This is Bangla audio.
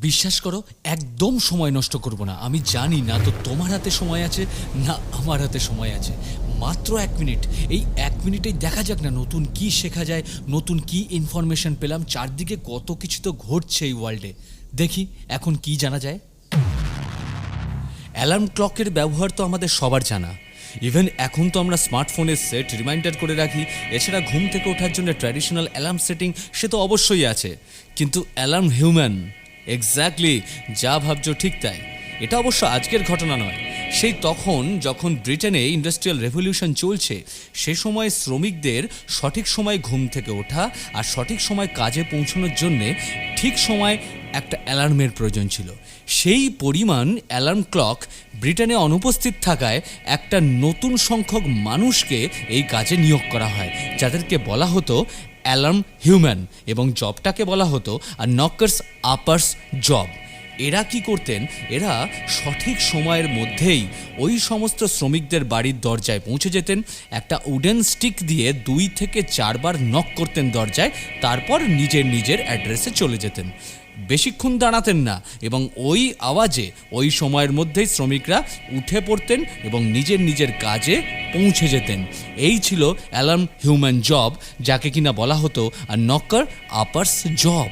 বিশ্বাস করো, একদম সময় নষ্ট করব না। আমি জানি না তো তোমার হাতে সময় আছে না আমার হাতে সময় আছে। মাত্র 1 মিনিট, এই 1 মিনিটেই দেখা যাক না নতুন কি শেখা যায়, নতুন কি ইনফরমেশন পেলাম। চারদিকে কত কিছু তো ঘটছে এই ওয়ার্ল্ডে। দেখি এখন কি জানা যায়। অ্যালার্ম ক্লকের ব্যবহার তো আমাদের সবার জানা। ইভেন এখন তো আমরা স্মার্টফোনের সেট রিমাইন্ডার করে রাখি। এছাড়া ঘুম থেকে ওঠার জন্য ট্র্যাডিশনাল অ্যালার্ম সেটিং সে তো অবশ্যই আছে। কিন্তু অ্যালার্ম হিউম্যান, এক্স্যাক্টলি যা ভাবছো ঠিক তাই। এটা অবশ্য আজকের ঘটনা নয়, সেই তখন যখন ব্রিটেনে ইন্ডাস্ট্রিয়াল রেভলিউশন চলছে সে সময় শ্রমিকদের সঠিক সময় ঘুম থেকে ওঠা আর সঠিক সময় কাজে পৌঁছানোর জন্যে ঠিক সময় একটা অ্যালার্মের প্রয়োজন ছিল। সেই পরিমাণ অ্যালার্ম ক্লক ব্রিটেনে অনুপস্থিত থাকায় একটা নতুন সংখ্যক মানুষকে এই কাজে নিয়োগ করা হয়, যাদেরকে বলা হতো অ্যালার্ম হিউম্যান, এবং জবটাকে বলা হতো আর নকার্স আপার্স জব। এরা কি করতেন? এরা সঠিক সময়ের মধ্যেই ওই সমস্ত শ্রমিকদের বাড়ির দরজায় পৌঁছে যেতেন। একটা উডেন স্টিক দিয়ে 2 থেকে 4 বার নক করতেন দরজায়, তারপর নিজের অ্যাড্রেসে চলে যেতেন। বেশিক্ষণ দাঁড়াতেন না, এবং ওই আওয়াজে ওই সময়ের মধ্যেই শ্রমিকরা উঠে পড়তেন এবং নিজের কাজে পৌঁছে যেতেন। এই ছিল অ্যালার্ম হিউম্যান জব, যাকে কিনা বলা হতো আর নকার আপার্স জব।